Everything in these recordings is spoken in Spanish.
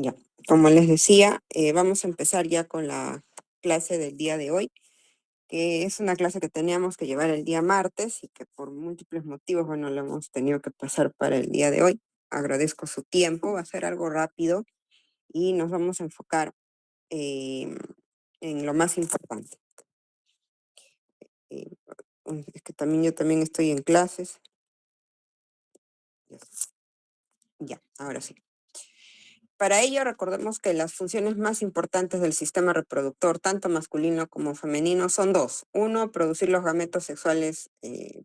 Ya, como les decía, vamos a empezar ya con la clase del día de hoy, que es una clase que teníamos que llevar el día martes y que por múltiples motivos, bueno, lo hemos tenido que pasar para el día de hoy. Agradezco su tiempo, va a ser algo rápido y nos vamos a enfocar em, en lo más importante. Eh, es que también yo también estoy en clases. Ya, ya, ahora sí. Para ello, recordemos que las funciones más importantes del sistema reproductor, tanto masculino como femenino, son dos. Uno, producir los gametos sexuales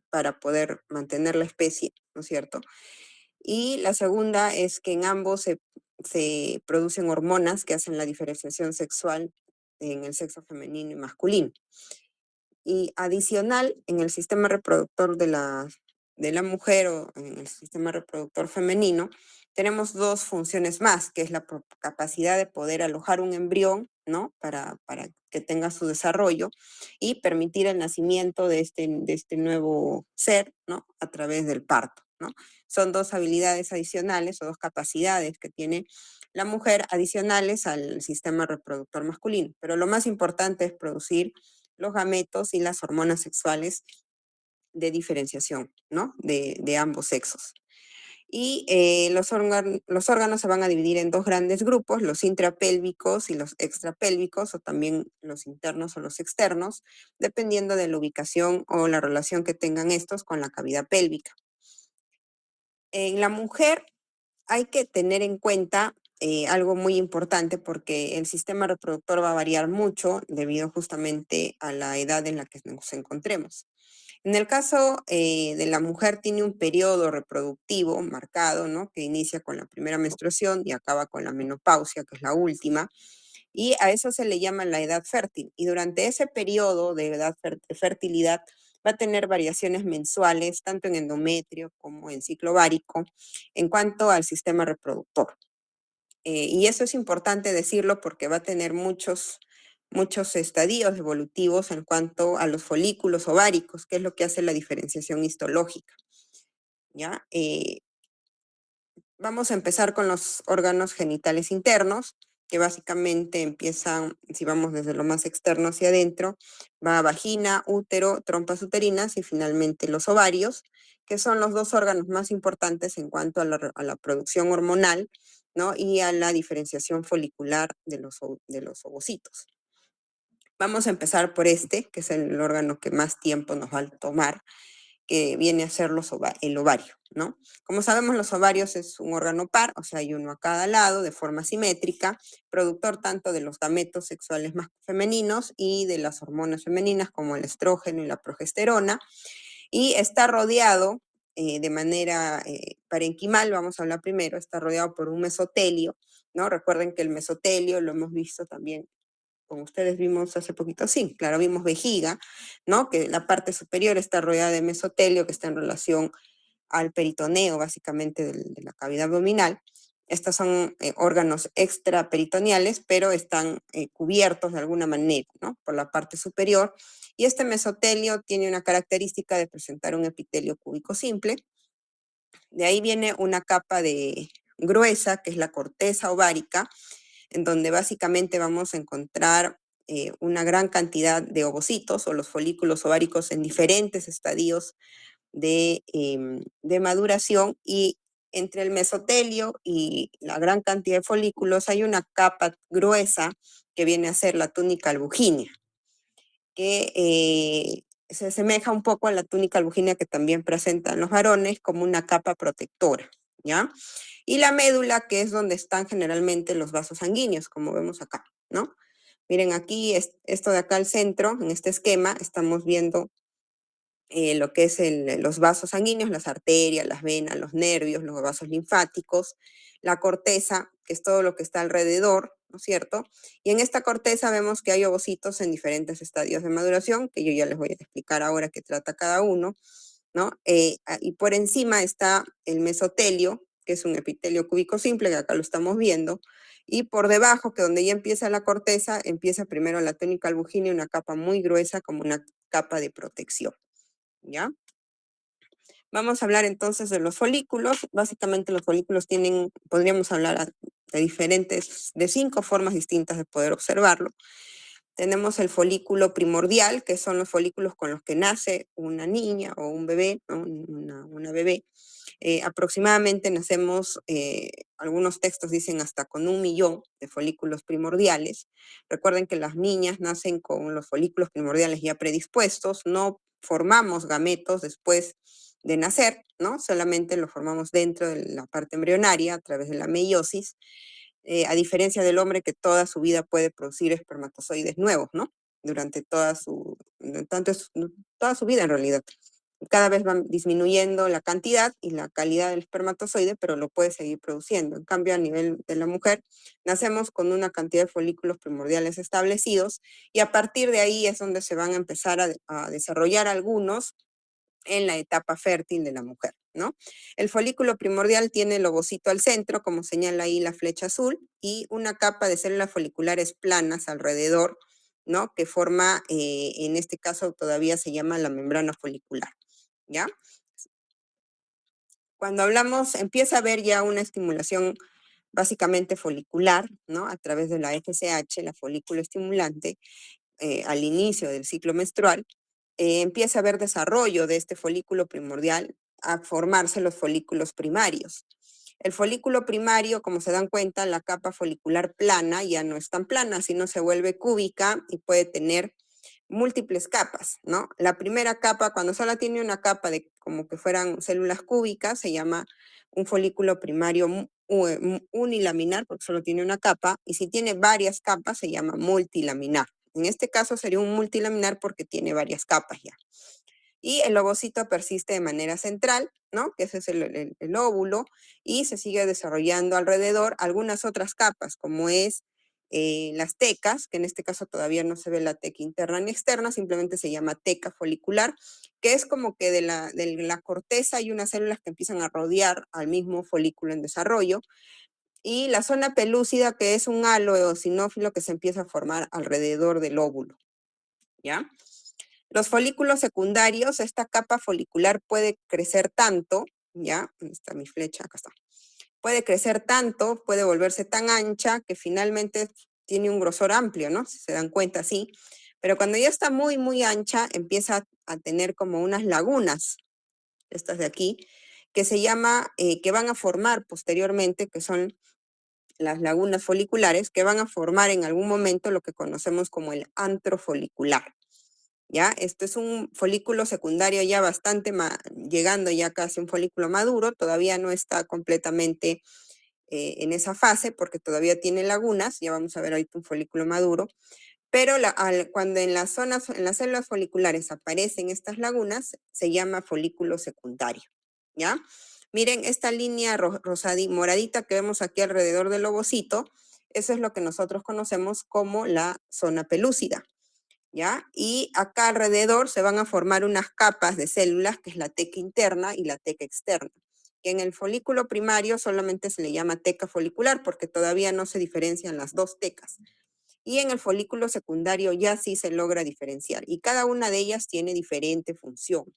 para poder mantener la especie, ¿no es cierto? Y la segunda es que en ambos se producen hormonas que hacen la diferenciación sexual en el sexo femenino y masculino. Y adicional, en el sistema reproductor de la mujer o en el sistema reproductor femenino, tenemos dos funciones más, que es la capacidad de poder alojar un embrión, ¿no? Para que tenga su desarrollo y permitir el nacimiento de este nuevo ser, ¿no? A través del parto, ¿no? Son dos habilidades adicionales o dos capacidades que tiene la mujer adicionales al sistema reproductor masculino. Pero lo más importante es producir los gametos y las hormonas sexuales de diferenciación, ¿no? De ambos sexos. Y los órganos se van a dividir en dos grandes grupos, los intrapélvicos y los extrapélvicos, o también los internos o los externos, dependiendo de la ubicación o la relación que tengan estos con la cavidad pélvica. En la mujer hay que tener en cuenta algo muy importante porque el sistema reproductor va a variar mucho debido justamente a la edad en la que nos encontremos. En el caso de la mujer tiene un periodo reproductivo marcado, ¿no? Que inicia con la primera menstruación y acaba con la menopausia, que es la última, y a eso se le llama la edad fértil. Y durante ese periodo de edad fertilidad va a tener variaciones mensuales, tanto en endometrio como en ciclo ovárico, en cuanto al sistema reproductor. Y eso es importante decirlo porque va a tener muchos estadios evolutivos en cuanto a los folículos ováricos, que es lo que hace la diferenciación histológica. ¿Ya? Vamos a empezar con los órganos genitales internos, que básicamente empiezan, si vamos desde lo más externo hacia adentro, va a vagina, útero, trompas uterinas y finalmente los ovarios, que son los dos órganos más importantes en cuanto a la producción hormonal, ¿no? Y a la diferenciación folicular de los ovocitos. Vamos a empezar por este, que es el órgano que más tiempo nos va a tomar, que viene a ser el ovario, ¿no? Como sabemos, los ovarios es un órgano par, o sea, hay uno a cada lado de forma simétrica, productor tanto de los gametos sexuales más femeninos y de las hormonas femeninas como el estrógeno y la progesterona, y está rodeado de manera parenquimal, vamos a hablar primero, está rodeado por un mesotelio, ¿no? Recuerden que el mesotelio lo hemos visto también como ustedes vimos hace poquito, sí, claro, vimos vejiga, ¿no? Que la parte superior está rodeada de mesotelio, que está en relación al peritoneo, básicamente, de la cavidad abdominal. Estos son órganos extraperitoneales, pero están cubiertos de alguna manera, ¿no? Por la parte superior. Y este mesotelio tiene una característica de presentar un epitelio cúbico simple. De ahí viene una capa gruesa, que es la corteza ovárica, en donde básicamente vamos a encontrar una gran cantidad de ovocitos o los folículos ováricos en diferentes estadios de maduración, y entre el mesotelio y la gran cantidad de folículos hay una capa gruesa que viene a ser la túnica albugínea, que se asemeja un poco a la túnica albugínea que también presentan los varones como una capa protectora, ¿ya? Y la médula, que es donde están generalmente los vasos sanguíneos, como vemos acá, ¿no? Miren aquí, esto de acá al centro, en este esquema, estamos viendo lo que es los vasos sanguíneos, las arterias, las venas, los nervios, los vasos linfáticos, la corteza, que es todo lo que está alrededor, ¿no es cierto? Y en esta corteza vemos que hay ovocitos en diferentes estadios de maduración, que yo ya les voy a explicar ahora qué trata cada uno, ¿no? Y por encima está el mesotelio, que es un epitelio cúbico simple, que acá lo estamos viendo, y por debajo, que donde ya empieza la corteza, empieza primero la túnica albugínea, una capa muy gruesa como una capa de protección, ¿ya? Vamos a hablar entonces de los folículos. Básicamente los folículos tienen, podríamos hablar de 5 formas distintas de poder observarlo. Tenemos el folículo primordial, que son los folículos con los que nace una niña o un bebé, ¿no? Una bebé. Aproximadamente nacemos, algunos textos dicen hasta con 1.000.000 de folículos primordiales. Recuerden que las niñas nacen con los folículos primordiales ya predispuestos, no formamos gametos después de nacer, ¿no? Solamente lo formamos dentro de la parte embrionaria a través de la meiosis, a diferencia del hombre que toda su vida puede producir espermatozoides nuevos, ¿no? Durante toda su vida en realidad. Cada vez va disminuyendo la cantidad y la calidad del espermatozoide, pero lo puede seguir produciendo. En cambio, a nivel de la mujer, nacemos con una cantidad de folículos primordiales establecidos y a partir de ahí es donde se van a empezar a desarrollar algunos en la etapa fértil de la mujer, ¿no? El folículo primordial tiene el ovocito al centro, como señala ahí la flecha azul, y una capa de células foliculares planas alrededor, ¿no? Que forma, en este caso todavía se llama la membrana folicular, ¿ya? Cuando hablamos, empieza a haber ya una estimulación básicamente folicular, ¿no? A través de la FSH, la folículo estimulante, al inicio del ciclo menstrual, empieza a haber desarrollo de este folículo primordial, a formarse los folículos primarios. El folículo primario, como se dan cuenta, la capa folicular plana ya no es tan plana, sino se vuelve cúbica y puede tener múltiples capas, ¿no? La primera capa, cuando solo tiene una capa de como que fueran células cúbicas, se llama un folículo primario unilaminar, porque solo tiene una capa, y si tiene varias capas, se llama multilaminar. En este caso sería un multilaminar porque tiene varias capas ya. Y el ovocito persiste de manera central, ¿no? Que ese es el óvulo, y se sigue desarrollando alrededor algunas otras capas, como es las tecas, que en este caso todavía no se ve la teca interna ni externa, simplemente se llama teca folicular, que es como que de la corteza hay unas células que empiezan a rodear al mismo folículo en desarrollo, y la zona pelúcida, que es un halo eosinófilo que se empieza a formar alrededor del óvulo, ¿ya? Los folículos secundarios, esta capa folicular puede crecer tanto, ¿ya? ¿Dónde está mi flecha? Acá está. Puede crecer tanto, puede volverse tan ancha que finalmente tiene un grosor amplio, ¿no? Si se dan cuenta, sí. Pero cuando ya está muy, muy ancha, empieza a tener como unas lagunas, estas de aquí, que se llama, que van a formar posteriormente, que son las lagunas foliculares, que van a formar en algún momento lo que conocemos como el antro folicular. ¿Ya? Esto es un folículo secundario ya bastante, llegando ya casi a un folículo maduro, todavía no está completamente en esa fase porque todavía tiene lagunas, ya vamos a ver ahorita un folículo maduro, pero cuando en las zonas, en las células foliculares aparecen estas lagunas, se llama folículo secundario, ¿ya? Miren esta línea moradita que vemos aquí alrededor del ovocito, eso es lo que nosotros conocemos como la zona pelúcida. ¿Ya? Y acá alrededor se van a formar unas capas de células, que es la teca interna y la teca externa, que en el folículo primario solamente se le llama teca folicular porque todavía no se diferencian las dos tecas. Y en el folículo secundario ya sí se logra diferenciar y cada una de ellas tiene diferente función.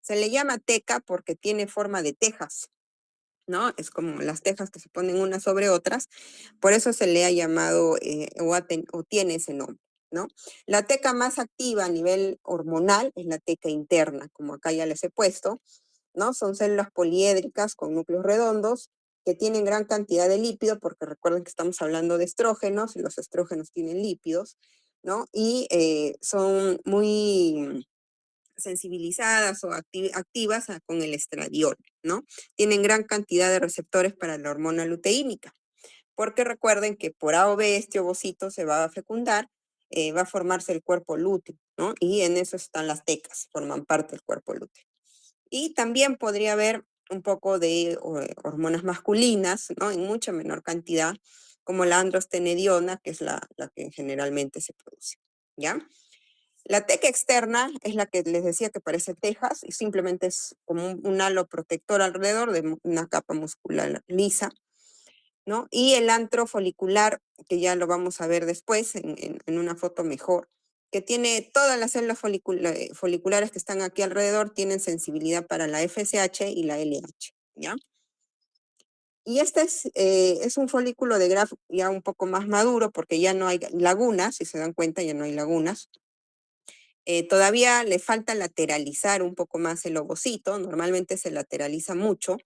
Se le llama teca porque tiene forma de tejas, ¿no? Es como las tejas que se ponen unas sobre otras, por eso se le ha llamado o tiene ese nombre, ¿no? La teca más activa a nivel hormonal es la teca interna, como acá ya les he puesto, ¿no? Son células poliédricas con núcleos redondos que tienen gran cantidad de lípidos, porque recuerden que estamos hablando de estrógenos, y los estrógenos tienen lípidos, ¿no? Y son muy sensibilizadas o activas con el estradiol, ¿no? Tienen gran cantidad de receptores para la hormona luteínica, porque recuerden que por A o B este ovocito se va a fecundar, va a formarse el cuerpo lúteo, ¿no? Y en eso están las tecas, forman parte del cuerpo lúteo. Y también podría haber un poco de hormonas masculinas, ¿no? En mucha menor cantidad, como la androstenediona, que es la que generalmente se produce, ¿ya? La teca externa es la que les decía que parece tejas y simplemente es como un halo protector alrededor de una capa muscular lisa, ¿no? Y el antro folicular, que ya lo vamos a ver después en una foto mejor, que tiene todas las células foliculares que están aquí alrededor, tienen sensibilidad para la FSH y la LH, ¿ya? Y este es un folículo de Graf ya un poco más maduro porque ya no hay lagunas, si se dan cuenta, ya no hay lagunas. Todavía le falta lateralizar un poco más el ovocito, normalmente se lateraliza mucho.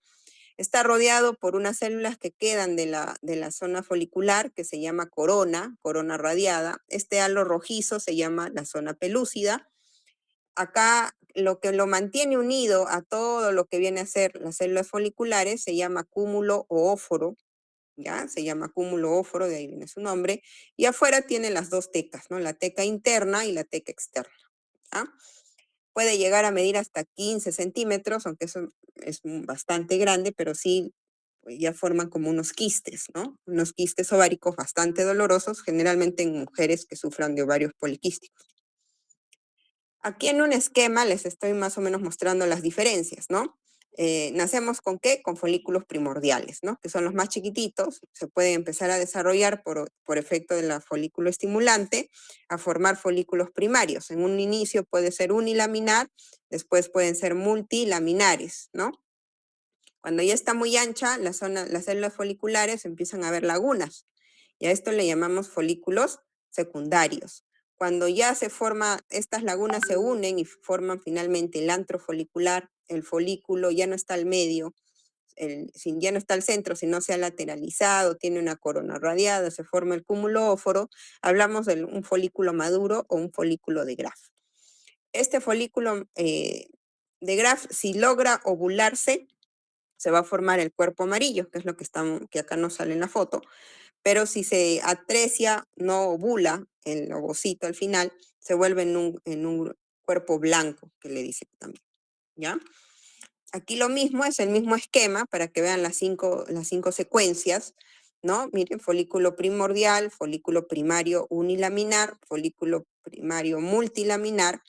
Está rodeado por unas células que quedan de la zona folicular, que se llama corona radiada. Este halo rojizo se llama la zona pelúcida. Acá lo que lo mantiene unido a todo lo que viene a ser las células foliculares se llama cúmulo o óforo, ¿ya? Se llama cúmulo óforo, de ahí viene su nombre. Y afuera tiene las dos tecas, ¿no? La teca interna y la teca externa, ¿ya? Puede llegar a medir hasta 15 centímetros, aunque eso es bastante grande, pero sí pues, ya forman como unos quistes, ¿no? Unos quistes ováricos bastante dolorosos, generalmente en mujeres que sufran de ovarios poliquísticos. Aquí en un esquema les estoy más o menos mostrando las diferencias, ¿no? Nacemos con ¿qué? Con folículos primordiales, ¿no? Que son los más chiquititos, se pueden empezar a desarrollar por efecto de la folículo estimulante, a formar folículos primarios. En un inicio puede ser unilaminar, después pueden ser multilaminares, ¿no? Cuando ya está muy ancha, las células foliculares empiezan a ver lagunas, y a esto le llamamos folículos secundarios. Cuando ya se forma, estas lagunas se unen y forman finalmente el antro folicular, el folículo ya no está al medio, ya no está al centro, sino se ha lateralizado, tiene una corona radiada, se forma el cúmulo óforo, hablamos de un folículo maduro o un folículo de Graf. Este folículo de Graf, si logra ovularse, se va a formar el cuerpo amarillo, que es lo que acá no sale en la foto, pero si se atresia, no ovula el ovocito al final, se vuelve en un cuerpo blanco, que le dice también, ¿ya? Aquí lo mismo, es el mismo esquema para que vean las cinco secuencias, ¿no? Miren, folículo primordial, folículo primario unilaminar, folículo primario multilaminar,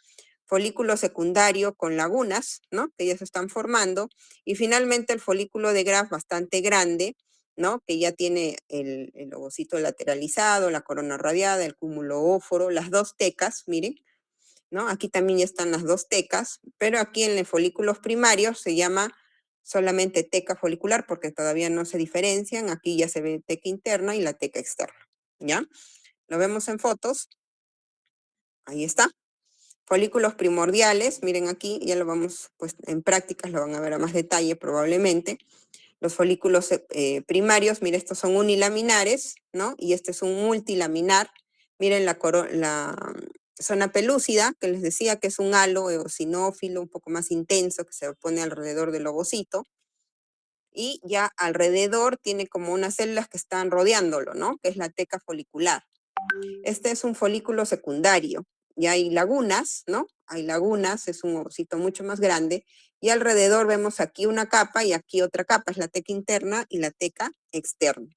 folículo secundario con lagunas, ¿no? Que ya se están formando, y finalmente el folículo de Graf bastante grande, ¿no? Que ya tiene el ovocito lateralizado, la corona radiada, el cúmulo óforo, las dos tecas, miren, ¿no? Aquí también ya están las dos tecas, pero aquí en los folículos primarios se llama solamente teca folicular porque todavía no se diferencian. Aquí ya se ve teca interna y la teca externa, ¿ya? Lo vemos en fotos. Ahí está. Folículos primordiales, miren aquí, ya lo vamos, pues en prácticas lo van a ver a más detalle probablemente. Los folículos primarios, miren, estos son unilaminares, ¿no? Y este es un multilaminar. Miren la zona pelúcida, que les decía que es un halo eosinófilo un poco más intenso que se pone alrededor del ovocito. Y ya alrededor tiene como unas células que están rodeándolo, ¿no? Que es la teca folicular. Este es un folículo secundario y hay lagunas, ¿no? Hay lagunas, es un ovocito mucho más grande y alrededor vemos aquí una capa y aquí otra capa, es la teca interna y la teca externa.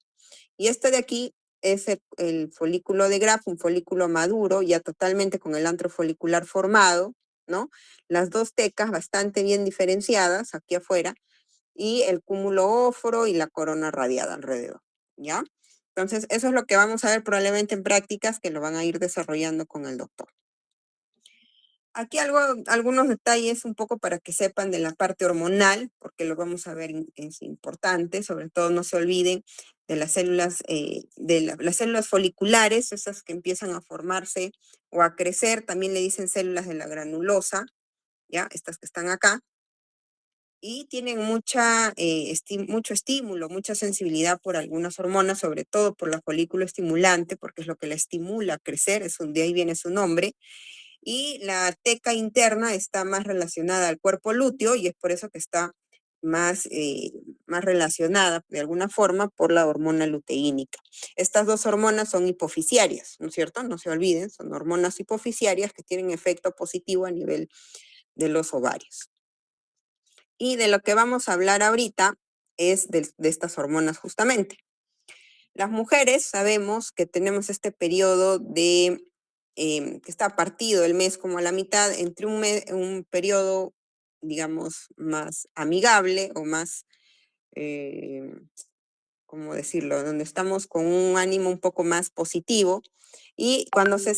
Y este de aquí es el folículo de Graf, un folículo maduro, ya totalmente con el antro folicular formado, ¿no? Las dos tecas bastante bien diferenciadas aquí afuera y el cúmulo óforo y la corona radiada alrededor, ¿ya? Entonces, eso es lo que vamos a ver probablemente en prácticas que lo van a ir desarrollando con el doctor. Aquí algunos detalles un poco para que sepan de la parte hormonal, porque lo vamos a ver, es importante, sobre todo no se olviden de las células, las células foliculares, esas que empiezan a formarse o a crecer, también le dicen células de la granulosa, ¿ya? Estas que están acá, y tienen mucho estímulo, mucha sensibilidad por algunas hormonas, sobre todo por la folículo estimulante, porque es lo que la estimula a crecer, de ahí viene su nombre. Y la teca interna está más relacionada al cuerpo lúteo y es por eso que está más relacionada de alguna forma por la hormona luteínica. Estas dos hormonas son hipofisiarias, ¿no es cierto? No se olviden, son hormonas hipofisiarias que tienen efecto positivo a nivel de los ovarios. Y de lo que vamos a hablar ahorita es de estas hormonas justamente. Las mujeres sabemos que tenemos este periodo que está partido el mes como a la mitad entre un periodo, digamos, más amigable o más, ¿cómo decirlo?, donde estamos con un ánimo un poco más positivo, Y cuando se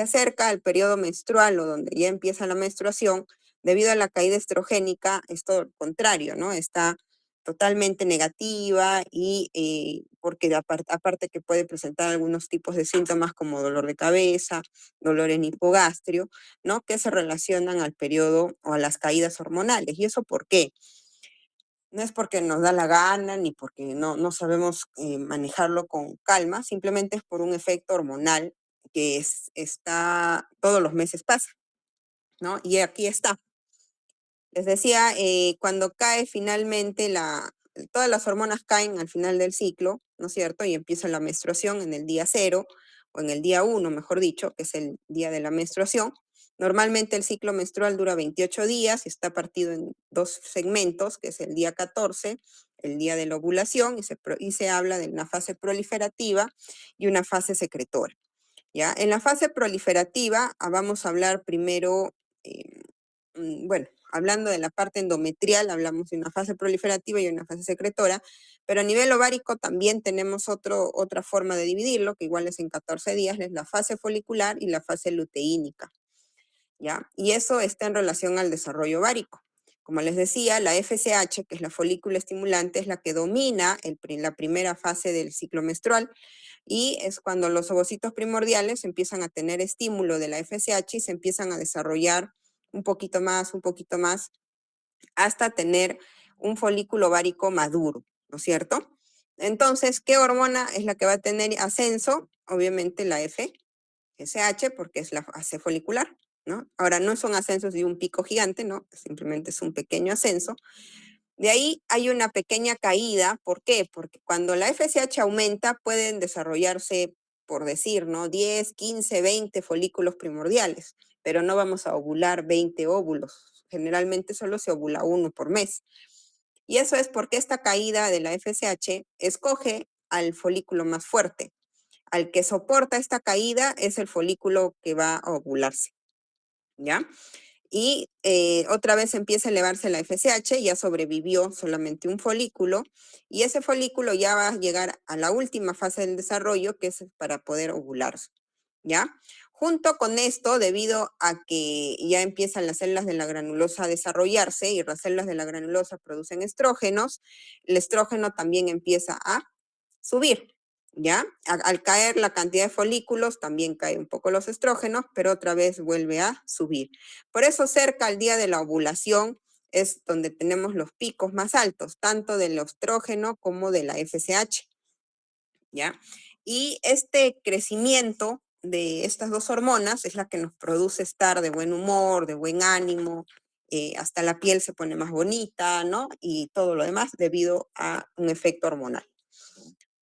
acerca al periodo menstrual o donde ya empieza la menstruación, debido a la caída estrogénica, es todo lo contrario, ¿no? Está totalmente negativa y porque aparte que puede presentar algunos tipos de síntomas como dolor de cabeza, dolor en hipogastrio, ¿no? Que se relacionan al periodo o a las caídas hormonales. ¿Y eso por qué? No es porque nos da la gana ni porque no sabemos manejarlo con calma, simplemente es por un efecto hormonal que está todos los meses pasa, ¿no? Y aquí está. Les decía, cuando cae finalmente todas las hormonas caen al final del ciclo, ¿no es cierto? Y empieza la menstruación en el día cero, o en el día uno, mejor dicho, que es el día de la menstruación. Normalmente el ciclo menstrual dura 28 días y está partido en dos segmentos, que es el día 14, el día de la ovulación, y se habla de una fase proliferativa y una fase secretora. ¿Ya? En la fase proliferativa vamos a hablar primero, bueno, hablando de la parte endometrial, hablamos de una fase proliferativa y una fase secretora, pero a nivel ovárico también tenemos otra forma de dividirlo, que igual es en 14 días, es la fase folicular y la fase luteínica, ¿ya? Y eso está en relación al desarrollo ovárico. Como les decía, la FSH, que es la folícula estimulante, es la que domina la primera fase del ciclo menstrual, y es cuando los ovocitos primordiales empiezan a tener estímulo de la FSH y se empiezan a desarrollar un poquito más, hasta tener un folículo ovárico maduro, ¿no es cierto? Entonces, ¿qué hormona es la que va a tener ascenso? Obviamente la FSH, porque es la fase folicular, ¿no? Ahora, no son ascensos de un pico gigante, ¿no? Simplemente es un pequeño ascenso. De ahí hay una pequeña caída. ¿Por qué? Porque cuando la FSH aumenta pueden desarrollarse, por decir, ¿no? 10, 15, 20 folículos primordiales, pero no vamos a ovular 20 óvulos. Generalmente solo se ovula uno por mes. Y eso es porque esta caída de la FSH escoge al folículo más fuerte. Al que soporta esta caída es el folículo que va a ovularse, ¿ya? Y otra vez empieza a elevarse la FSH, ya sobrevivió solamente un folículo, y ese folículo ya va a llegar a la última fase del desarrollo, que es para poder ovularse, ¿ya? Junto con esto, debido a que ya empiezan las células de la granulosa a desarrollarse y las células de la granulosa producen estrógenos, el estrógeno también empieza a subir, ¿ya? Al caer la cantidad de folículos, también cae un poco los estrógenos, pero otra vez vuelve a subir. Por eso cerca al día de la ovulación es donde tenemos los picos más altos, tanto del estrógeno como de la FSH, ¿ya? Y este crecimiento de estas dos hormonas es la que nos produce estar de buen humor, de buen ánimo, hasta la piel se pone más bonita, ¿no? Y todo lo demás debido a un efecto hormonal,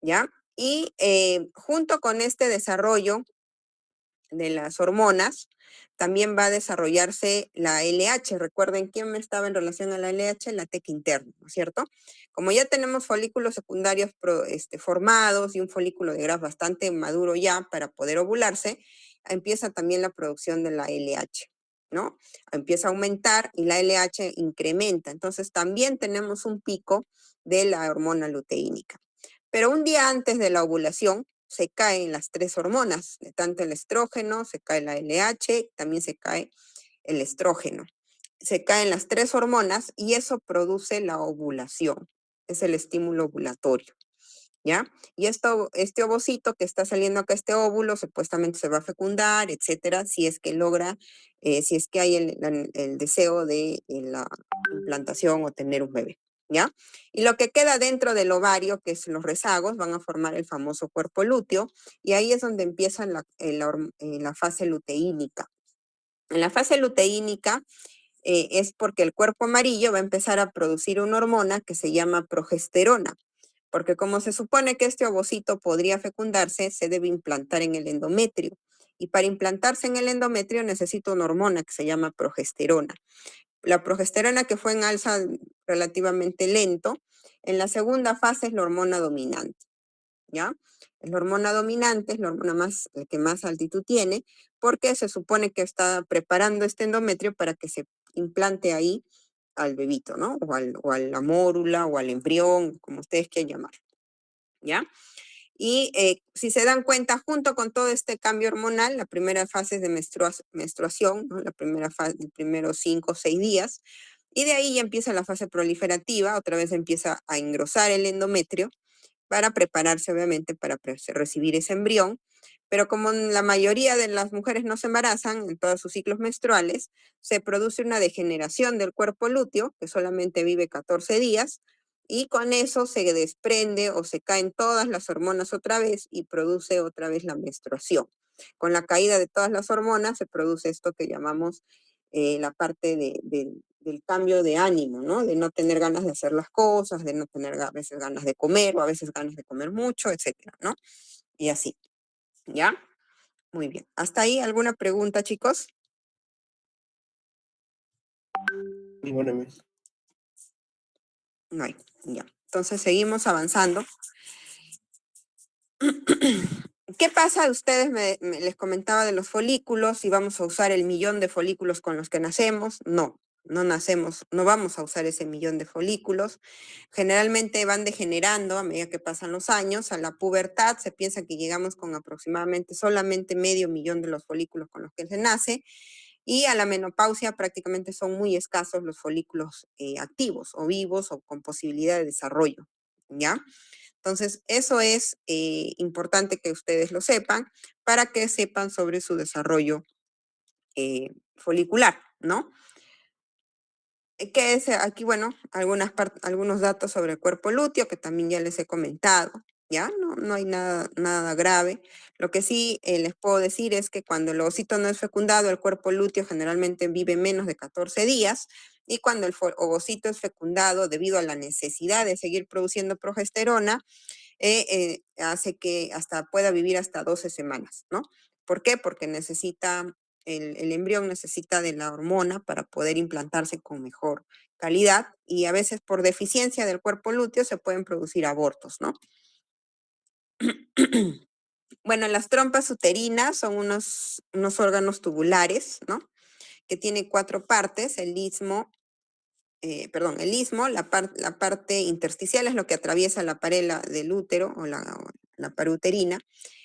¿ya? Y junto con este desarrollo de las hormonas, también va a desarrollarse la LH. Recuerden quién me estaba en relación a la LH, la teca interna, ¿no es cierto? Como ya tenemos folículos secundarios formados y un folículo de Graf bastante maduro ya para poder ovularse, empieza también la producción de la LH, ¿no? Empieza a aumentar y la LH incrementa. Entonces también tenemos un pico de la hormona luteínica. Pero un día antes de la ovulación se caen las tres hormonas, tanto el estrógeno, se cae la LH, también se cae el estrógeno. Se caen las tres hormonas y eso produce la ovulación. Es el estímulo ovulatorio, ¿ya? Y este ovocito que está saliendo acá, este óvulo, supuestamente se va a fecundar, etcétera, si es que logra, si es que hay el deseo de la implantación o tener un bebé, ¿ya? Y lo que queda dentro del ovario, que es los rezagos, van a formar el famoso cuerpo lúteo, y ahí es donde empieza la fase luteínica. En la fase luteínica es porque el cuerpo amarillo va a empezar a producir una hormona que se llama progesterona, porque como se supone que este ovocito podría fecundarse, se debe implantar en el endometrio. Y para implantarse en el endometrio necesita una hormona que se llama progesterona. La progesterona, que fue en alza relativamente lento, en la segunda fase es la hormona dominante, ¿ya? La hormona dominante es la hormona que más altitud tiene, porque se supone que está preparando este endometrio para que se implante ahí al bebito, ¿no? O a la mórula o al embrión, como ustedes quieran llamar, ¿ya? Y si se dan cuenta, junto con todo este cambio hormonal, la primera fase es de menstruación, ¿no? La primera fase, los primeros 5 o 6 días, y de ahí ya empieza la fase proliferativa, otra vez empieza a engrosar el endometrio para prepararse obviamente para recibir ese embrión. Pero como la mayoría de las mujeres no se embarazan en todos sus ciclos menstruales, se produce una degeneración del cuerpo lúteo, que solamente vive 14 días, y con eso se desprende o se caen todas las hormonas otra vez y produce otra vez la menstruación. Con la caída de todas las hormonas se produce esto que llamamos la parte del cambio de ánimo, ¿no? De no tener ganas de hacer las cosas, de no tener a veces ganas de comer o a veces ganas de comer mucho, etcétera, ¿no? Y así, ¿ya? Muy bien. ¿Hasta ahí alguna pregunta, chicos? Ninguna vez. No hay, ya. Entonces seguimos avanzando. ¿Qué pasa? Ustedes les comentaba de los folículos, si vamos a usar el millón de folículos con los que nacemos. No, no nacemos, no vamos a usar ese millón de folículos. Generalmente van degenerando a medida que pasan los años. A la pubertad se piensa que llegamos con aproximadamente solamente medio millón de los folículos con los que se nace. Y a la menopausia prácticamente son muy escasos los folículos activos o vivos o con posibilidad de desarrollo, ¿ya? Entonces, eso es importante que ustedes lo sepan para que sepan sobre su desarrollo folicular, ¿no? ¿Qué es aquí? Bueno, algunos datos sobre el cuerpo lúteo que también ya les he comentado, ¿ya? No hay nada grave. Lo que sí les puedo decir es que cuando el ovocito no es fecundado, el cuerpo lúteo generalmente vive menos de 14 días y cuando el ovocito es fecundado, debido a la necesidad de seguir produciendo progesterona, hace que pueda vivir hasta 12 semanas, ¿no? ¿Por qué? Porque el embrión necesita de la hormona para poder implantarse con mejor calidad y a veces por deficiencia del cuerpo lúteo se pueden producir abortos, ¿no? Bueno, las trompas uterinas son unos órganos tubulares, ¿no? Que tiene 4 partes, el istmo, la parte intersticial es lo que atraviesa la pared del útero o la pared uterina.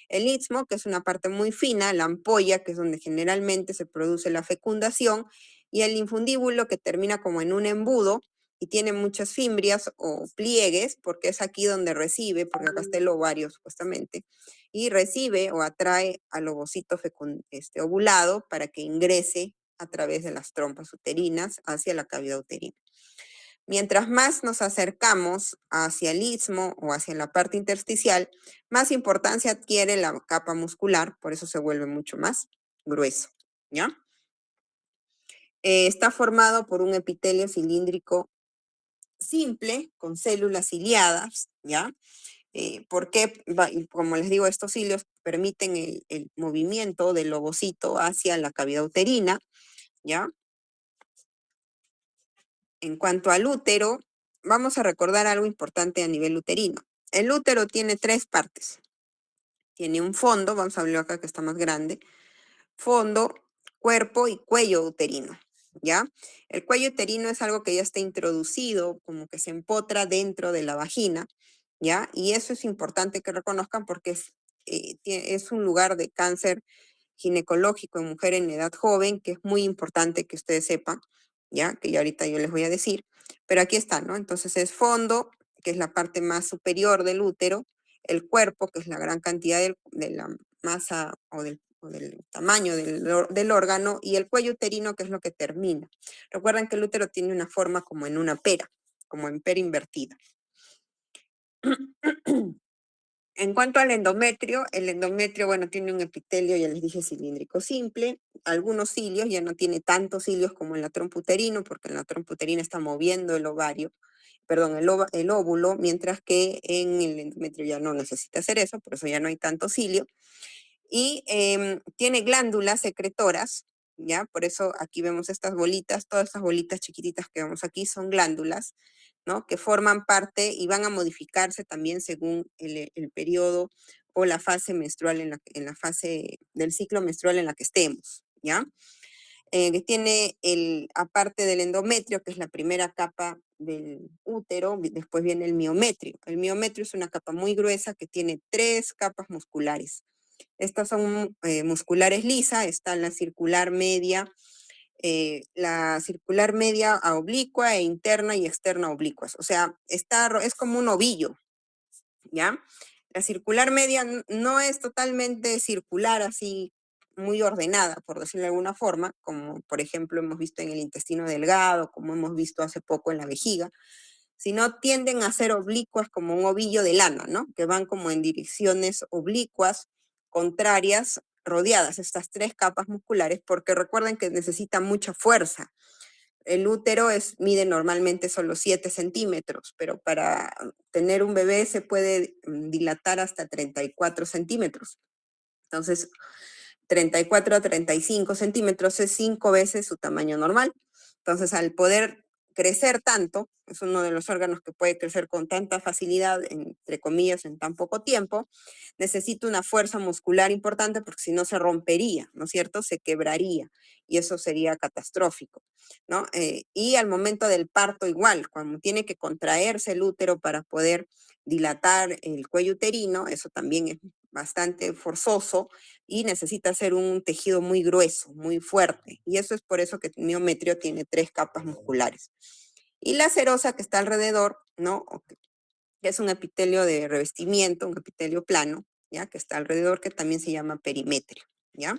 El istmo, que es una parte muy fina, la ampolla, que es donde generalmente se produce la fecundación, y el infundíbulo, que termina como en un embudo y tiene muchas fimbrias o pliegues, porque es aquí donde recibe, porque acá está el ovario supuestamente, y recibe o atrae al ovocito ovulado para que ingrese a través de las trompas uterinas hacia la cavidad uterina. Mientras más nos acercamos hacia el istmo o hacia la parte intersticial, más importancia adquiere la capa muscular, por eso se vuelve mucho más grueso, ¿ya? Está formado por un epitelio cilíndrico simple, con células ciliadas, ¿ya? Porque, como les digo, estos cilios permiten el movimiento del ovocito hacia la cavidad uterina, ¿ya? En cuanto al útero, vamos a recordar algo importante a nivel uterino. El útero tiene 3 partes. Tiene un fondo, vamos a hablar acá que está más grande, fondo, cuerpo y cuello uterino, ¿ya? El cuello uterino es algo que ya está introducido, como que se empotra dentro de la vagina, ¿ya? Y eso es importante que reconozcan porque es un lugar de cáncer ginecológico en mujer en edad joven, que es muy importante que ustedes sepan, ¿ya? Que ya ahorita yo les voy a decir. Pero aquí está, ¿no? Entonces es fondo, que es la parte más superior del útero, el cuerpo, que es la gran cantidad de la masa o del tamaño del órgano, y el cuello uterino, que es lo que termina. Recuerden que el útero tiene una forma como en una pera, como en pera invertida. En cuanto al endometrio, el endometrio, bueno, tiene un epitelio, ya les dije, cilíndrico simple, algunos cilios, ya no tiene tantos cilios como en la trompa uterina, porque en la trompa uterina está moviendo el ovario, perdón, el óvulo, mientras que en el endometrio ya no necesita hacer eso, por eso ya no hay tanto cilio. Y tiene glándulas secretoras, ¿ya? Por eso aquí vemos estas bolitas, todas estas bolitas chiquititas que vemos aquí son glándulas, ¿no? Que forman parte y van a modificarse también según el periodo o la fase menstrual en la fase del ciclo menstrual en la que estemos, ¿ya? Que tiene aparte del endometrio, que es la primera capa del útero, después viene el miometrio. El miometrio es una capa muy gruesa que tiene 3 capas musculares. Estas son musculares lisas, está la circular media a oblicua e interna y externa oblicuas. O sea, es como un ovillo, ¿ya? La circular media no es totalmente circular, así muy ordenada, por decirlo de alguna forma, como por ejemplo hemos visto en el intestino delgado, como hemos visto hace poco en la vejiga, sino tienden a ser oblicuas como un ovillo de lana, ¿no? Que van como en direcciones oblicuas, contrarias, rodeadas, estas 3 capas musculares, porque recuerden que necesita mucha fuerza. El útero mide normalmente solo 7 centímetros, pero para tener un bebé se puede dilatar hasta 34 centímetros. Entonces, 34 a 35 centímetros es 5 veces su tamaño normal. Entonces, al poder crecer tanto, es uno de los órganos que puede crecer con tanta facilidad, entre comillas, en tan poco tiempo, necesita una fuerza muscular importante porque si no se rompería, ¿no es cierto? Se quebraría y eso sería catastrófico, ¿no? Y al momento del parto igual, cuando tiene que contraerse el útero para poder dilatar el cuello uterino, eso también es bastante forzoso y necesita ser un tejido muy grueso, muy fuerte. Y eso es por eso que el miometrio tiene 3 capas musculares. Y la serosa que está alrededor, ¿no? Que es un epitelio de revestimiento, un epitelio plano, ¿ya? Que está alrededor, que también se llama perimetrio, ¿ya?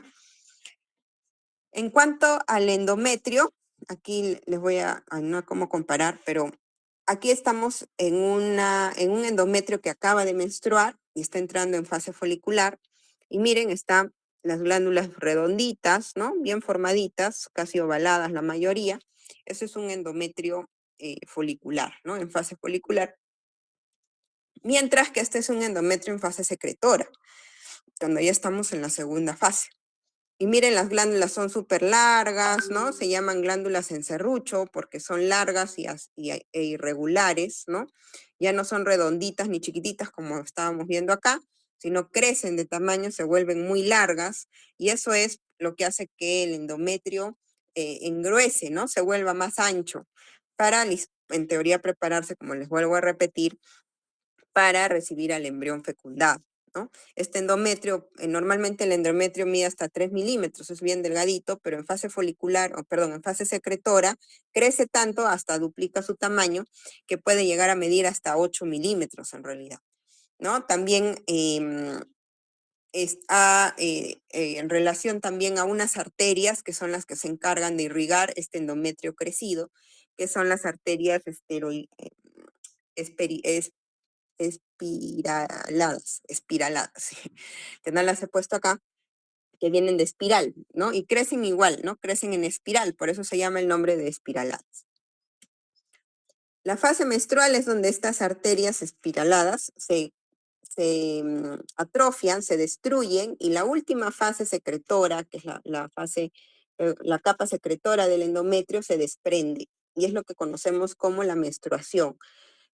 En cuanto al endometrio, aquí les voy no cómo comparar, pero aquí estamos en un endometrio que acaba de menstruar y está entrando en fase folicular. Y miren, están las glándulas redonditas, ¿no? Bien formaditas, casi ovaladas la mayoría. Ese es un endometrio folicular, ¿no? En fase folicular. Mientras que este es un endometrio en fase secretora, cuando ya estamos en la segunda fase. Y miren, las glándulas son súper largas, ¿no? Se llaman glándulas en serrucho porque son largas e irregulares, ¿no? Ya no son redonditas ni chiquititas como estábamos viendo acá, sino crecen de tamaño, se vuelven muy largas y eso es lo que hace que el endometrio engruese, ¿no? Se vuelva más ancho para, en teoría, prepararse, como les vuelvo a repetir, para recibir al embrión fecundado, ¿no? Este endometrio, normalmente el endometrio mide hasta 3 milímetros, es bien delgadito, pero en fase folicular, en fase secretora, crece tanto, hasta duplica su tamaño, que puede llegar a medir hasta 8 milímetros en realidad, ¿no? También está en relación también a unas arterias que son las que se encargan de irrigar este endometrio crecido, que son las arterias espiraladas, sí, que no las he puesto acá, que vienen de espiral, ¿no? Y crecen igual, ¿no? Crecen en espiral, por eso se llama el nombre de espiraladas. La fase menstrual es donde estas arterias espiraladas se atrofian, se destruyen, y la última fase secretora, que es la capa secretora del endometrio, se desprende, y es lo que conocemos como la menstruación,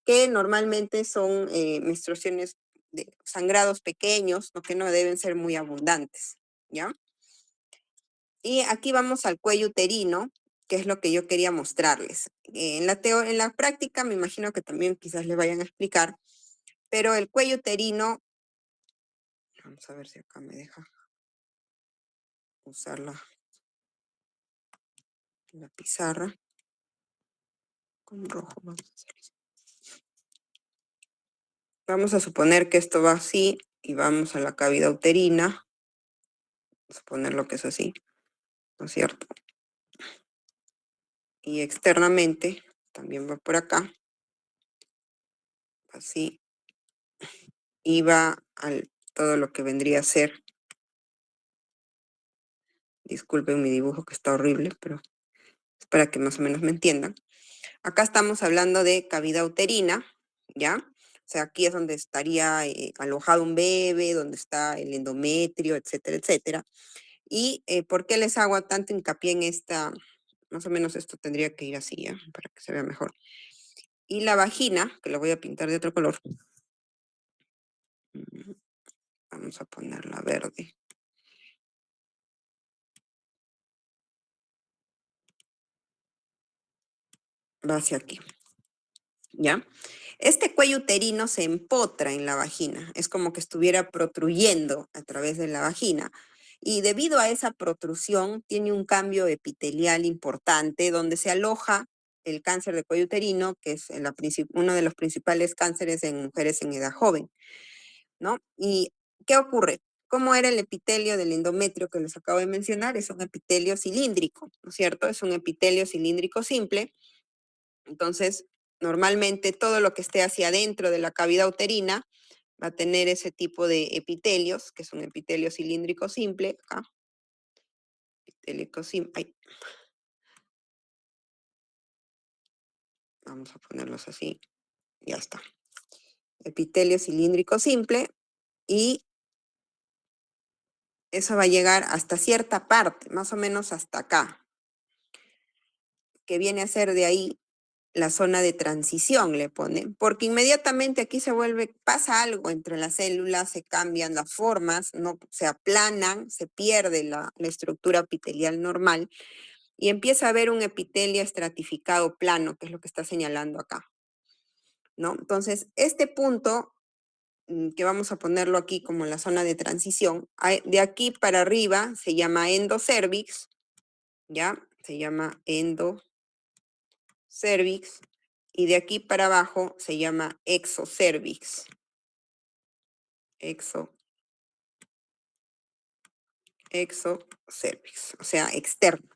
que normalmente son menstruaciones de sangrados pequeños, ¿no? Que no deben ser muy abundantes, ¿ya? Y aquí vamos al cuello uterino, que es lo que yo quería mostrarles. En la práctica me imagino que también quizás les vayan a explicar, pero el cuello uterino, vamos a ver si acá me deja usar la pizarra con rojo. Vamos a suponer que esto va así y vamos a la cavidad uterina. Vamos a suponer lo que es así, ¿no es cierto? Y externamente también va por acá, así, y va al todo lo que vendría a ser, disculpen mi dibujo que está horrible, pero es para que más o menos me entiendan. Acá estamos hablando de cavidad uterina, ¿ya? O sea, aquí es donde estaría alojado un bebé, donde está el endometrio, etcétera, etcétera. ¿Y por qué les hago tanto hincapié en esta? Más o menos esto tendría que ir así, ¿ya? Para que se vea mejor. Y la vagina, que la voy a pintar de otro color. Vamos a ponerla verde. Va hacia aquí. ¿ya? Este cuello uterino se empotra en la vagina, es como que estuviera protruyendo a través de la vagina. Y debido a esa protrusión, tiene un cambio epitelial importante donde se aloja el cáncer de cuello uterino, que es uno de los principales cánceres en mujeres en edad joven, ¿no? ¿Y qué ocurre? ¿Cómo era el epitelio del endometrio que les acabo de mencionar? Es un epitelio cilíndrico, ¿no es cierto? Es un epitelio cilíndrico simple. Entonces, normalmente todo lo que esté hacia adentro de la cavidad uterina va a tener ese tipo de epitelios, que es un epitelio cilíndrico simple. Acá, ay, vamos a ponerlos así, ya está. Epitelio cilíndrico simple, y eso va a llegar hasta cierta parte, más o menos hasta acá, que viene a ser de ahí la zona de transición, le ponen, porque inmediatamente aquí pasa algo entre las células, se cambian las formas, no se aplanan, se pierde la estructura epitelial normal y empieza a haber un epitelio estratificado plano, que es lo que está señalando acá, ¿no? Entonces, este punto, que vamos a ponerlo aquí como la zona de transición, de aquí para arriba se llama endocervix, ¿ya? Se llama endocervix, y de aquí para abajo se llama exocervix. Exocervix, o sea, externo.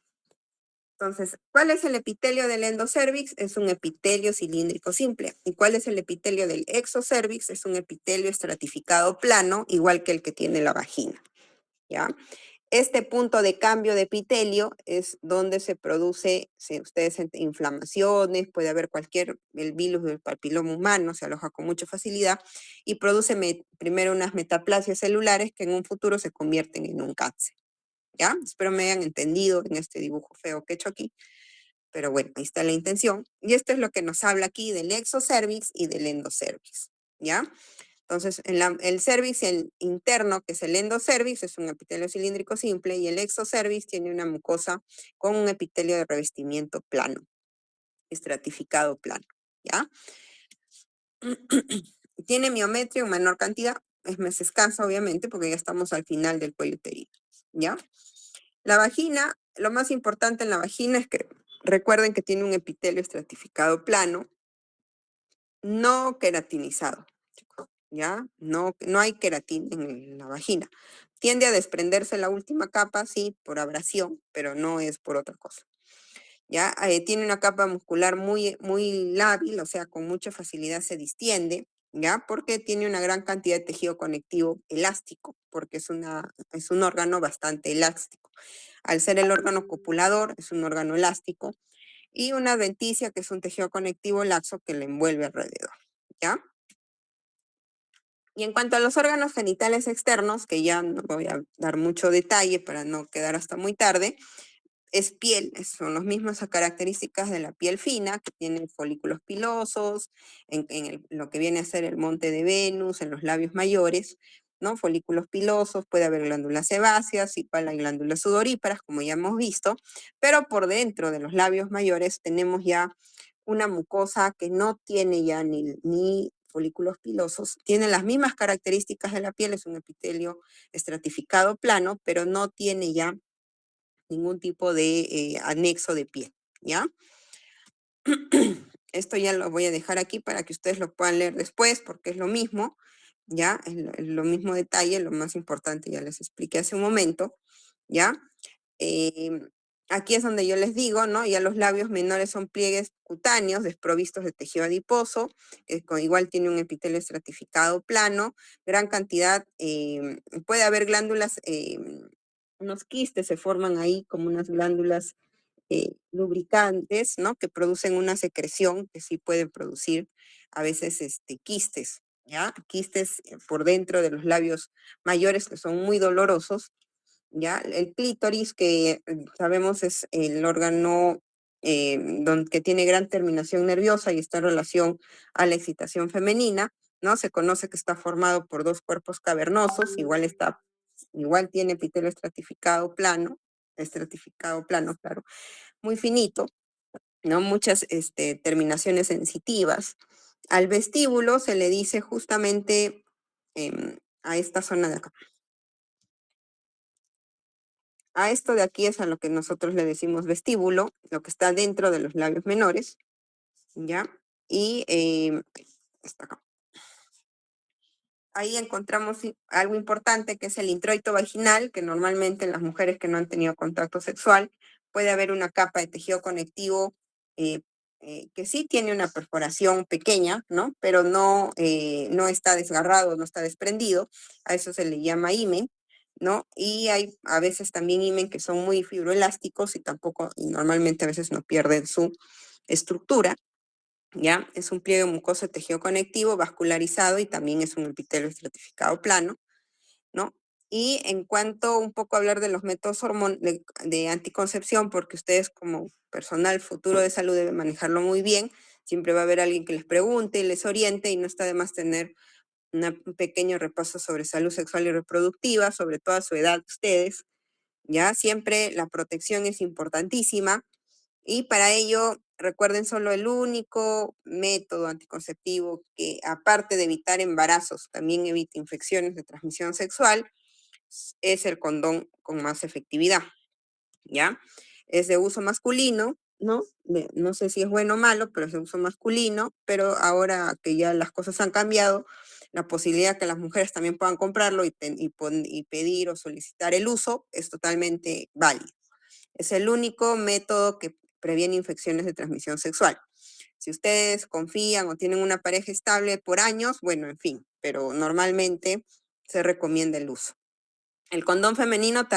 Entonces, ¿cuál es el epitelio del endocervix? Es un epitelio cilíndrico simple. ¿Y cuál es el epitelio del exocervix? Es un epitelio estratificado plano, igual que el que tiene la vagina, ¿ya? Este punto de cambio de epitelio es donde se produce, si ustedes sienten inflamaciones, puede haber el virus del papiloma humano, se aloja con mucha facilidad y produce primero unas metaplasias celulares que en un futuro se convierten en un cáncer, ¿ya? Espero me hayan entendido en este dibujo feo que he hecho aquí, pero bueno, ahí está la intención. Y esto es lo que nos habla aquí del exocervix y del endocervix, ¿ya? Entonces, el cervix interno, que es el endocervix, es un epitelio cilíndrico simple, y el exocervix tiene una mucosa con un epitelio de revestimiento plano, estratificado plano, ¿ya? Tiene miometrio en menor cantidad, es más escasa obviamente, porque ya estamos al final del cuello uterino, ¿ya? La vagina, lo más importante en la vagina es que recuerden que tiene un epitelio estratificado plano, no queratinizado, ¿ya? No hay queratina en la vagina. Tiende a desprenderse la última capa, sí, por abrasión, pero no es por otra cosa, ¿ya? Tiene una capa muscular muy, muy lábil, o sea, con mucha facilidad se distiende, ¿ya? Porque tiene una gran cantidad de tejido conectivo elástico, porque es un órgano bastante elástico. Al ser el órgano copulador, es un órgano elástico, y una adventicia, que es un tejido conectivo laxo que le envuelve alrededor, ¿ya? Y en cuanto a los órganos genitales externos, que ya no voy a dar mucho detalle para no quedar hasta muy tarde, es piel, son las mismas características de la piel fina, que tienen folículos pilosos, lo que viene a ser el monte de Venus, en los labios mayores, ¿no? Folículos pilosos, puede haber glándulas sebáceas, igual hay glándulas sudoríparas, como ya hemos visto, pero por dentro de los labios mayores tenemos ya una mucosa que no tiene ya ni folículos pilosos, tiene las mismas características de la piel, es un epitelio estratificado plano, pero no tiene ya ningún tipo de anexo de piel, ¿ya? Esto ya lo voy a dejar aquí para que ustedes lo puedan leer después, porque es lo mismo, ¿ya? Es lo mismo detalle, lo más importante ya les expliqué hace un momento, ¿ya? Em, Aquí es donde yo les digo, ¿no? Ya los labios menores son pliegues cutáneos desprovistos de tejido adiposo, que igual tiene un epitelio estratificado plano, gran cantidad, puede haber glándulas, unos quistes se forman ahí como unas glándulas lubricantes, ¿no? Que producen una secreción que sí pueden producir a veces quistes, ¿ya? Quistes por dentro de los labios mayores que son muy dolorosos, ¿ya? El clítoris, que sabemos es el órgano que tiene gran terminación nerviosa y está en relación a la excitación femenina, ¿no? Se conoce que está formado por dos cuerpos cavernosos, igual tiene epitelio estratificado plano, claro, muy finito, ¿no? Muchas terminaciones sensitivas, Al vestíbulo se le dice justamente a esta zona de acá. A esto de aquí es a lo que nosotros le decimos vestíbulo, lo que está dentro de los labios menores, ¿ya? Y está acá. Ahí encontramos algo importante que es el introito vaginal, que normalmente en las mujeres que no han tenido contacto sexual puede haber una capa de tejido conectivo eh, que sí tiene una perforación pequeña, ¿no? Pero no está desgarrado, no está desprendido. A eso se le llama himen, ¿no? Y hay a veces también himen que son muy fibroelásticos y normalmente a veces no pierden su estructura. ¿Ya? Es un pliegue mucoso de tejido conectivo vascularizado y también es un epitelio estratificado plano, ¿no? Y en cuanto un poco a hablar de los métodos de anticoncepción, porque ustedes como personal futuro de salud deben manejarlo muy bien, siempre va a haber alguien que les pregunte y les oriente y no está de más tener un pequeño repaso sobre salud sexual y reproductiva, sobre toda su edad ustedes, ¿ya? Siempre la protección es importantísima y para ello, recuerden solo el único método anticonceptivo que, aparte de evitar embarazos, también evita infecciones de transmisión sexual, es el condón con más efectividad, ¿ya? Es de uso masculino, ¿no? No sé si es bueno o malo, pero es de uso masculino, pero ahora que ya las cosas han cambiado, la posibilidad que las mujeres también puedan comprarlo y pedir o solicitar el uso es totalmente válido. Es el único método que previene infecciones de transmisión sexual. Si ustedes confían o tienen una pareja estable por años, bueno, en fin, pero normalmente se recomienda el uso. El condón femenino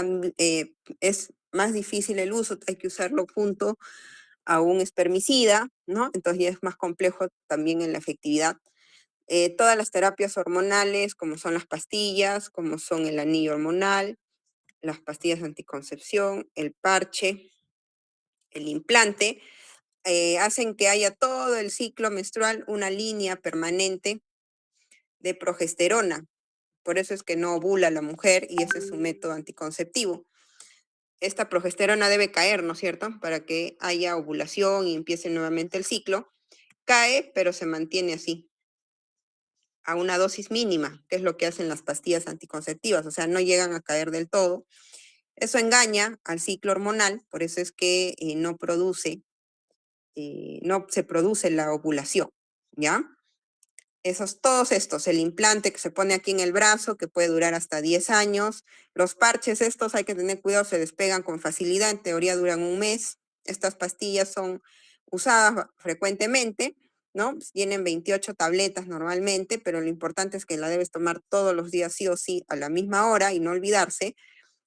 es más difícil el uso, hay que usarlo junto a un espermicida, ¿no? Entonces ya es más complejo también en la efectividad. Todas las terapias hormonales, como son las pastillas, como son el anillo hormonal, las pastillas de anticoncepción, el parche, el implante, hacen que haya todo el ciclo menstrual una línea permanente de progesterona. Por eso es que no ovula la mujer y ese es su método anticonceptivo. Esta progesterona debe caer, ¿no es cierto? Para que haya ovulación y empiece nuevamente el ciclo. Cae, pero se mantiene así, a una dosis mínima, que es lo que hacen las pastillas anticonceptivas, o sea, no llegan a caer del todo. Eso engaña al ciclo hormonal, por eso es que no se produce la ovulación, ¿ya? Todos estos, el implante que se pone aquí en el brazo, que puede durar hasta 10 años, los parches estos hay que tener cuidado, se despegan con facilidad, en teoría duran un mes, estas pastillas son usadas frecuentemente, ¿no? Pues tienen 28 tabletas normalmente, pero lo importante es que la debes tomar todos los días sí o sí a la misma hora y no olvidarse.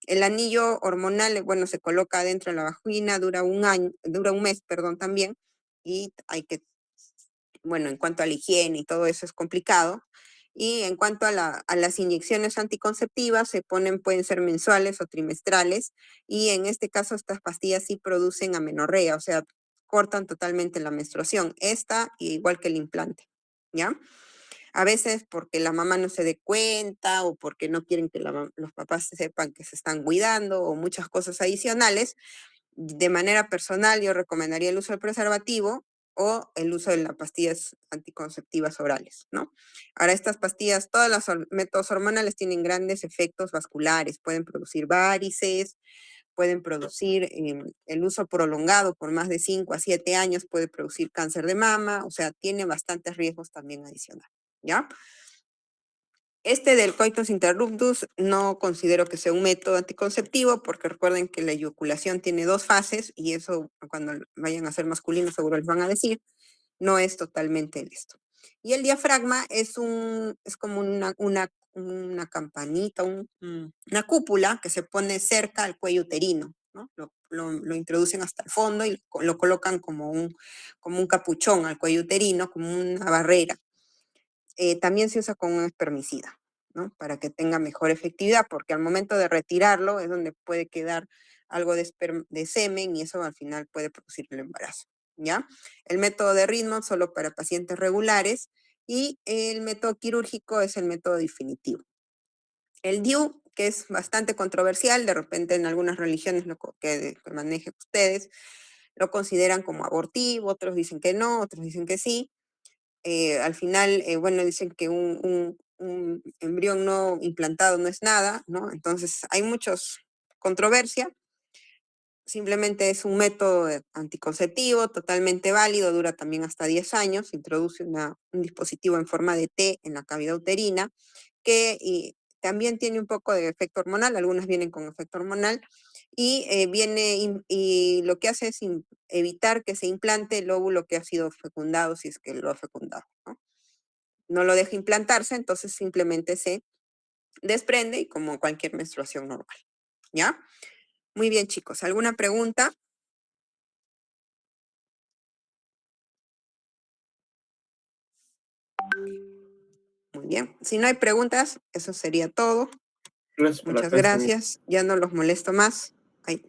El anillo hormonal, bueno, se coloca dentro de la vagina, dura un mes, perdón, también, y hay que, bueno, en cuanto a la higiene y todo eso es complicado. Y en cuanto a las inyecciones anticonceptivas, pueden ser mensuales o trimestrales, y en este caso estas pastillas sí producen amenorrea, o sea, cortan totalmente la menstruación, esta igual que el implante, ¿ya? A veces porque la mamá no se dé cuenta o porque no quieren que los papás sepan que se están cuidando o muchas cosas adicionales. De manera personal, yo recomendaría el uso del preservativo o el uso de las pastillas anticonceptivas orales, ¿no? Ahora, estas pastillas, todos los métodos hormonales tienen grandes efectos vasculares, pueden producir varices, pueden producir el uso prolongado por más de 5 a 7 años, puede producir cáncer de mama, o sea, tiene bastantes riesgos también adicionales, ¿ya? Este del coitus interruptus no considero que sea un método anticonceptivo porque recuerden que la eyaculación tiene dos fases y eso cuando vayan a ser masculinos seguro les van a decir, no es totalmente esto. Y el diafragma es como una campanita, una cúpula que se pone cerca al cuello uterino, ¿no? Lo introducen hasta el fondo y lo colocan como un capuchón al cuello uterino, como una barrera. También se usa con un espermicida, ¿no? Para que tenga mejor efectividad, porque al momento de retirarlo es donde puede quedar algo de semen y eso al final puede producir el embarazo, ¿ya? El método de ritmo solo para pacientes regulares y el método quirúrgico es el método definitivo. El DIU, que es bastante controversial, de repente en algunas religiones que manejen ustedes, lo consideran como abortivo, otros dicen que no, otros dicen que sí. Al final, bueno, dicen que un embrión no implantado no es nada, ¿no? Entonces hay muchos controversia. Simplemente es un método anticonceptivo totalmente válido, dura también hasta 10 años, introduce un dispositivo en forma de T en la cavidad uterina, que también tiene un poco de efecto hormonal, algunas vienen con efecto hormonal, y y lo que hace es evitar que se implante el óvulo que ha sido fecundado, si es que lo ha fecundado, ¿no? No lo deja implantarse, entonces simplemente se desprende y como cualquier menstruación normal, ¿ya? Muy bien, chicos. ¿Alguna pregunta? Muy bien. Si no hay preguntas, eso sería todo. Gracias por la Muchas clase, Miss. gracias. Ya no los molesto más. Ay.